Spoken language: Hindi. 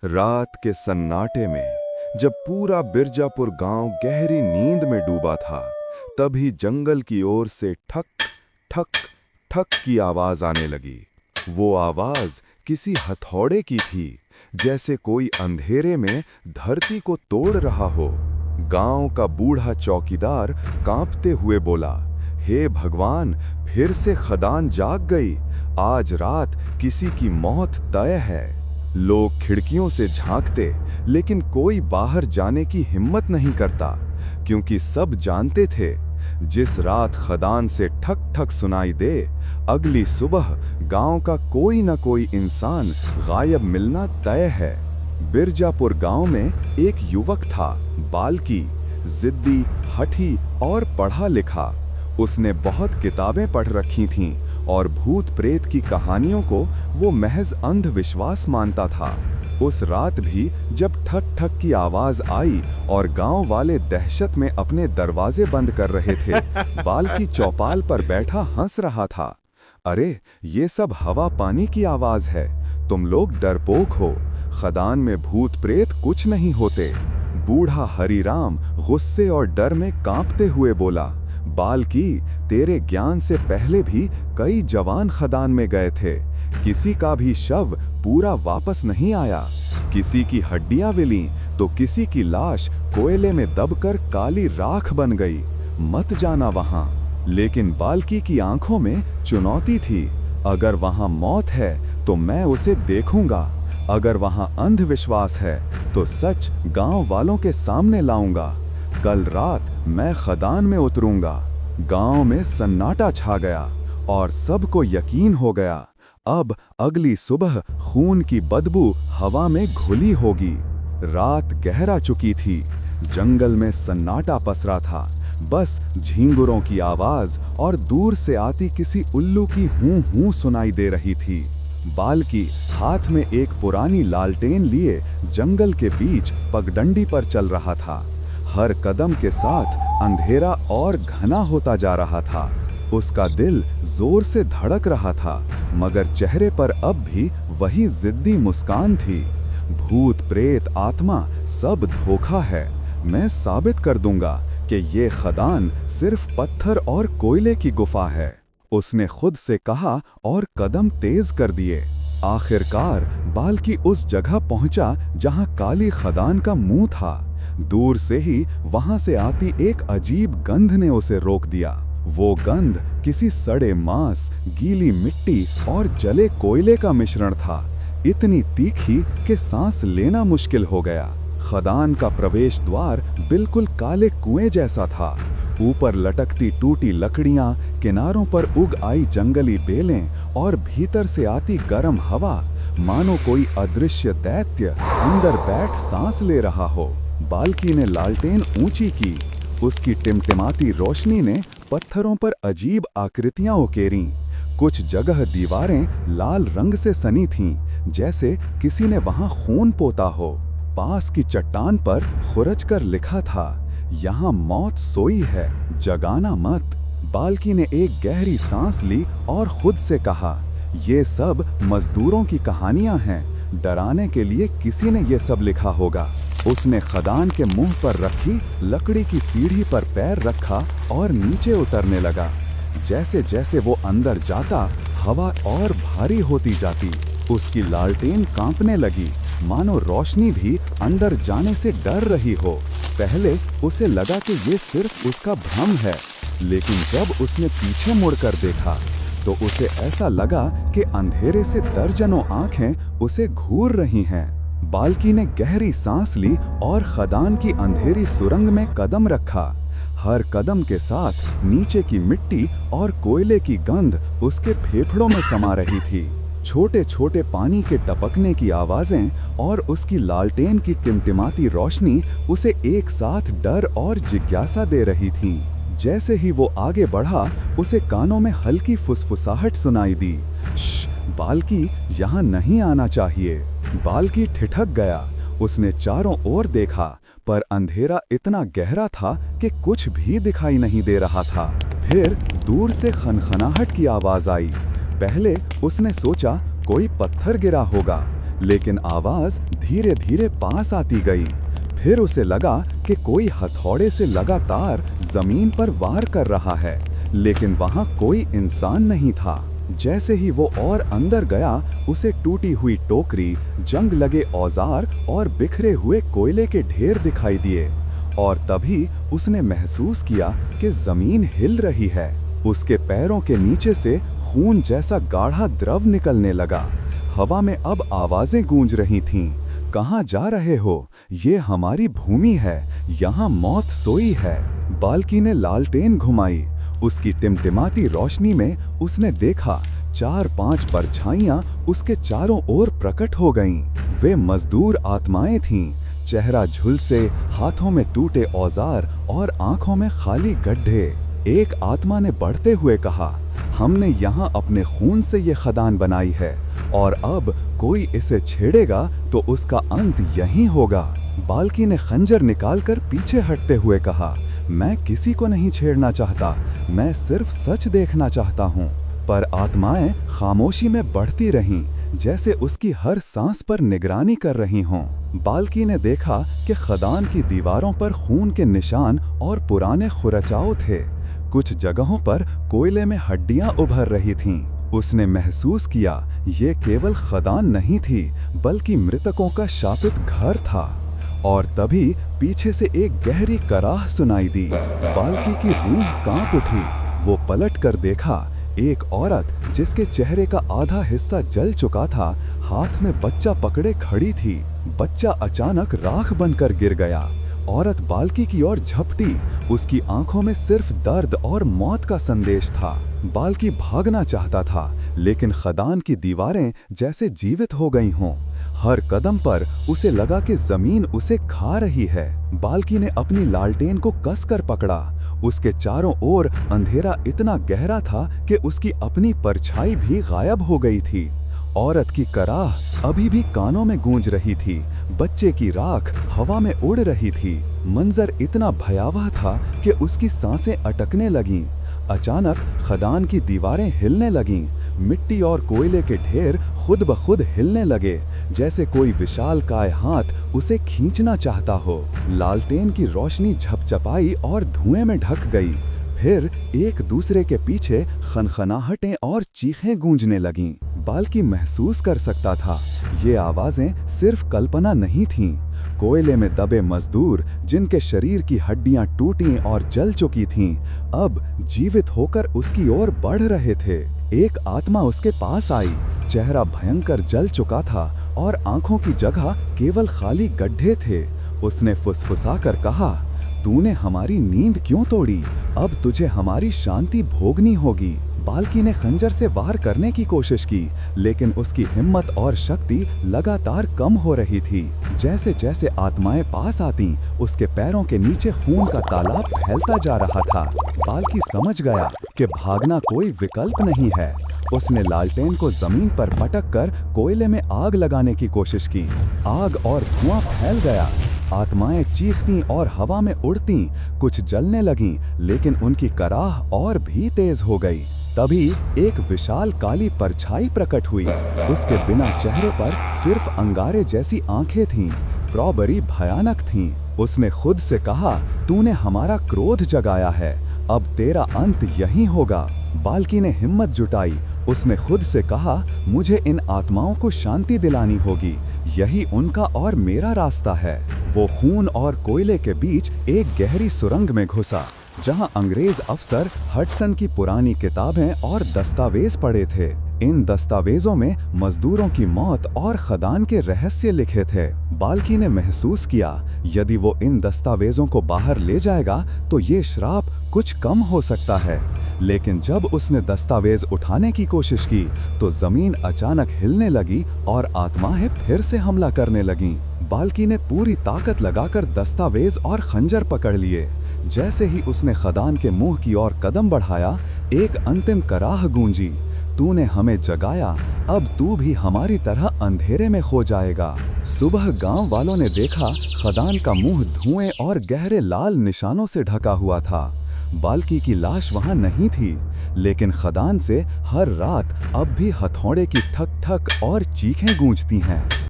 रात के सन्नाटे में जब पूरा बिरजापुर गांव गहरी नींद में डूबा था, तभी जंगल की ओर से ठक ठक ठक की आवाज आने लगी। वो आवाज किसी हथौड़े की थी, जैसे कोई अंधेरे में धरती को तोड़ रहा हो। गांव का बूढ़ा चौकीदार कांपते हुए बोला, हे भगवान, फिर से खदान जाग गई। आज रात किसी की मौत तय है। लोग खिड़कियों से झांकते, लेकिन कोई बाहर जाने की हिम्मत नहीं करता, क्योंकि सब जानते थे जिस रात खदान से ठक ठक सुनाई दे, अगली सुबह गांव का कोई न कोई इंसान गायब मिलना तय है। बिरजापुर गांव में एक युवक था, बाल्की, जिद्दी, हठी और पढ़ा लिखा। उसने बहुत किताबें पढ़ रखी थीं और भूत प्रेत की कहानियों को वो महज अंधविश्वास मानता था। उस रात भी जब ठक ठक की आवाज आई और गांव वाले दहशत में अपने दरवाजे बंद कर रहे थे, बाल्की चौपाल पर बैठा हंस रहा था। अरे, ये सब हवा पानी की आवाज है, तुम लोग डरपोक हो, खदान में भूत प्रेत कुछ नहीं होते। बूढ़ा हरिराम गुस्से और डर में कांपते हुए बोला, बाल्की, तेरे ज्ञान से पहले भी कई जवान खदान में गए थे, किसी का भी शव पूरा वापस नहीं आया। किसी की हड्डियां मिली तो किसी की लाश कोयले में दबकर काली राख बन गई। मत जाना वहां। लेकिन बाल्की की आंखों में चुनौती थी। अगर वहां मौत है तो मैं उसे देखूंगा, अगर वहां अंधविश्वास है तो सच गांव वालों के सामने लाऊंगा। कल रात मैं खदान में उतरूंगा। गांव में सन्नाटा छा गया और सबको यकीन हो गया, अब अगली सुबह खून की बदबू हवा में घुली होगी। रात गहरा चुकी थी, जंगल में सन्नाटा पसरा था, बस झींगुरों की आवाज और दूर से आती किसी उल्लू की हूं हूं सुनाई दे रही थी। बाल्की हाथ में एक पुरानी लालटेन लिए जंगल के बीच पगडंडी पर चल रहा था। हर कदम के साथ अंधेरा और घना होता जा रहा था। उसका दिल जोर से धड़क रहा था, मगर चेहरे पर अब भी वही जिद्दी मुस्कान थी। भूत प्रेत आत्मा सब धोखा है, मैं साबित कर दूंगा कि ये खदान सिर्फ पत्थर और कोयले की गुफा है, उसने खुद से कहा और कदम तेज कर दिए। आखिरकार बाल्की उस जगह पहुंचा जहां काली खदान का मुंह था। दूर से ही वहां से आती एक अजीब गंध ने उसे रोक दिया। वो गंध किसी सड़े मांस, गीली मिट्टी और जले कोयले का मिश्रण था, इतनी तीखी कि सांस लेना मुश्किल हो गया। खदान का प्रवेश द्वार बिल्कुल काले कुएं जैसा था। ऊपर लटकती टूटी लकड़ियां, किनारों पर उग आई जंगली बेलें और भीतर से आती गर्म हवा, मानो कोई अदृश्य दैत्य अंदर बैठ सांस ले रहा हो। बाल्की ने लालटेन ऊंची की। उसकी टिमटिमाती रोशनी ने पत्थरों पर अजीब आकृतियां उकेरीं। कुछ जगह दीवारें लाल रंग से सनी थीं, जैसे किसी ने वहां खून पोता हो। पास की चट्टान पर खुरच कर लिखा था, यहाँ मौत सोई है, जगाना मत। बाल्की ने एक गहरी सांस ली और खुद से कहा, ये सब मजदूरों की कहानियां हैं, डराने के लिए किसी ने ये सब लिखा होगा। उसने खदान के मुंह पर रखी लकड़ी की सीढ़ी पर पैर रखा और नीचे उतरने लगा। जैसे जैसे वो अंदर जाता, हवा और भारी होती जाती। उसकी लालटेन कांपने लगी, मानो रोशनी भी अंदर जाने से डर रही हो। पहले उसे लगा कि ये सिर्फ उसका भ्रम है, लेकिन जब उसने पीछे मुड़कर देखा तो उसे ऐसा लगा कि अंधेरे से दर्जनों आंखें उसे घूर रही हैं। बाल्की ने गहरी सांस ली और खदान की अंधेरी सुरंग में कदम रखा। हर कदम के साथ नीचे की मिट्टी और कोयले की गंध उसके फेफड़ों में समा रही थी। छोटे छोटे पानी के टपकने की आवाजें और उसकी लालटेन की टिमटिमाती रोशनी उसे एक साथ डर और जिज्ञासा दे रही थीं। जैसे ही वो आगे बढ़ा, उसे कानों में हल्की फुसफुसाहट सुनाई दी, श्श, बाल्की, यहाँ नहीं आना चाहिए। बाल्की ठिठक गया। उसने चारों ओर देखा, पर अंधेरा इतना गहरा था कि कुछ भी दिखाई नहीं दे रहा था। फिर दूर से खनखनाहट की आवाज आई। पहले उसने सोचा कोई पत्थर गिरा होगा, लेकिन आवाज धीरे धीरे पास आती गई। फिर उसे लगा कि कोई हथौड़े से लगातार जमीन पर वार कर रहा है, लेकिन वहां कोई इंसान नहीं था। जैसे ही वो और अंदर गया, उसे टूटी हुई टोकरी, जंग लगे औजार और बिखरे हुए कोयले के ढेर दिखाई दिए। और तभी उसने महसूस किया कि जमीन हिल रही है। उसके पैरों के नीचे से खून जैसा गाढ़ा द्रव निकलने लगा। हवा में अब आवाजें गूंज रही थीं। कहाँ जा रहे हो? ये हमारी भूमि है, यहाँ मौत सोई है। बाल्की ने लालटेन घुमाई। उसकी टिमटिमाती रोशनी में उसने देखा 4-5 परछाइयां उसके चारों ओर प्रकट हो गईं। वे मजदूर आत्माएं थीं। चेहरा झुलसे, हाथों में टूटे औजार और आंखों में खाली गड्ढे। एक आत्मा ने बढ़ते हुए कहा, हमने यहाँ अपने खून से ये खदान बनाई है, और अब कोई इसे छेड़ेगा तो उसका अंत यहीं होगा। बाल्की ने खंजर निकालकर पीछे हटते हुए कहा, मैं किसी को नहीं छेड़ना चाहता, मैं सिर्फ सच देखना चाहता हूँ। पर आत्माएं खामोशी में बढ़ती रहीं, जैसे उसकी हर सांस पर निगरानी कर रही हों। बाल्की ने देखा कि खदान की दीवारों पर खून के निशान और पुराने खुरचाव थे। कुछ जगहों पर कोयले में हड्डियां उभर रही थीं। उसने महसूस किया ये केवल खदान नहीं थी, बल्कि मृतकों का शापित घर था। और तभी पीछे से एक गहरी कराह सुनाई दी। बाल्की की रूह कांप उठी। वो पलट कर देखा, एक औरत जिसके चेहरे का आधा हिस्सा जल चुका था, हाथ में बच्चा पकड़े खड़ी थी। बच्चा अचानक राख बनकर गिर गया। औरत बाल्की की ओर झपटी। उसकी आंखों में सिर्फ दर्द और मौत का संदेश था। बाल्की भागना चाहता था, लेकिन खदान की दीवारें जैसे जीवित हो गई हों। हर कदम पर उसे लगा कि जमीन उसे खा रही है। बाल्की ने अपनी लालटेन को कसकर पकड़ा। उसके चारों ओर अंधेरा इतना गहरा था कि उसकी अपनी परछाई भी गायब हो गई थी। औरत की कराह अभी भी कानों में गूंज रही थी। बच्चे की राख हवा में उड़ रही थी। मंजर इतना भयावह था कि उसकी सांसें अटकने लगीं। अचानक खदान की दीवारें हिलने लगीं। मिट्टी और कोयले के ढेर खुद ब खुद हिलने लगे, जैसे कोई विशालकाय हाथ उसे खींचना चाहता हो। लालटेन की रोशनी झपझपाई और धुएं में ढक गई। फिर एक दूसरे के पीछे खनखनाहटें और चीखें गूंजने लगीं। बाल्की महसूस कर सकता था, ये आवाजें सिर्फ कल्पना नहीं थीं। कोयले में दबे मजदूर, जिनके शरीर की हड्डियां टूटी और जल चुकी थीं, अब जीवित होकर उसकी ओर बढ़ रहे थे। एक आत्मा उसके पास आई। चेहरा भयंकर जल चुका था और आंखों की जगह केवल खाली गड्ढे थे। उसने फुसफुसाकर कहा, तूने हमारी नींद क्यों तोड़ी? अब तुझे हमारी शांति भोगनी होगी। बाल्की ने खंजर से वार करने की कोशिश की, लेकिन उसकी हिम्मत और शक्ति लगातार कम हो रही थी। जैसे जैसे आत्माएं पास आतीं, उसके पैरों के नीचे खून का तालाब फैलता जा रहा था। बाल्की समझ गया कि भागना कोई विकल्प नहीं है। उसने लालटेन को जमीन पर पटक कर कोयले में आग लगाने की कोशिश की। आग और धुआं फैल गया। आत्माएं चीखतीं और हवा में उड़तीं। कुछ जलने लगीं, लेकिन उनकी कराह और भी तेज हो गई। तभी एक विशाल काली परछाई प्रकट हुई। उसके बिना चेहरे पर सिर्फ अंगारे जैसी आंखें थीं। प्रॉबरी भयानक थीं। उसने खुद से कहा, तूने हमारा क्रोध जगाया है, अब तेरा अंत यहीं होगा। बाल्की ने हिम्मत जुटाई। उसने खुद से कहा, मुझे इन आत्माओं को शांति दिलानी होगी, यही उनका और मेरा रास्ता है। वो खून और कोयले के बीच एक गहरी सुरंग में घुसा, जहां अंग्रेज अफसर हडसन की पुरानी किताबें और दस्तावेज पढ़े थे। इन दस्तावेजों में मजदूरों की मौत और खदान के रहस्य लिखे थे। बाल्की ने महसूस किया, यदि वो इन दस्तावेजों को बाहर ले जाएगा तो ये श्राप कुछ कम हो सकता है। लेकिन जब उसने दस्तावेज उठाने की कोशिश की तो जमीन अचानक हिलने लगी और आत्माएं फिर से हमला करने लगीं। बाल्की ने पूरी ताकत लगाकर दस्तावेज और खंजर पकड़ लिए। जैसे ही उसने खदान के मुंह की ओर कदम बढ़ाया, एक अंतिम कराह गूंजी, तूने हमें जगाया, अब तू भी हमारी तरह अंधेरे में खो जाएगा। सुबह गांव वालों ने देखा, खदान का मुंह धुएं और गहरे लाल निशानों से ढका हुआ था। बाल्की की लाश वहां नहीं थी, लेकिन खदान से हर रात अब भी हथौड़े की ठक ठक और चीखें गूंजती हैं।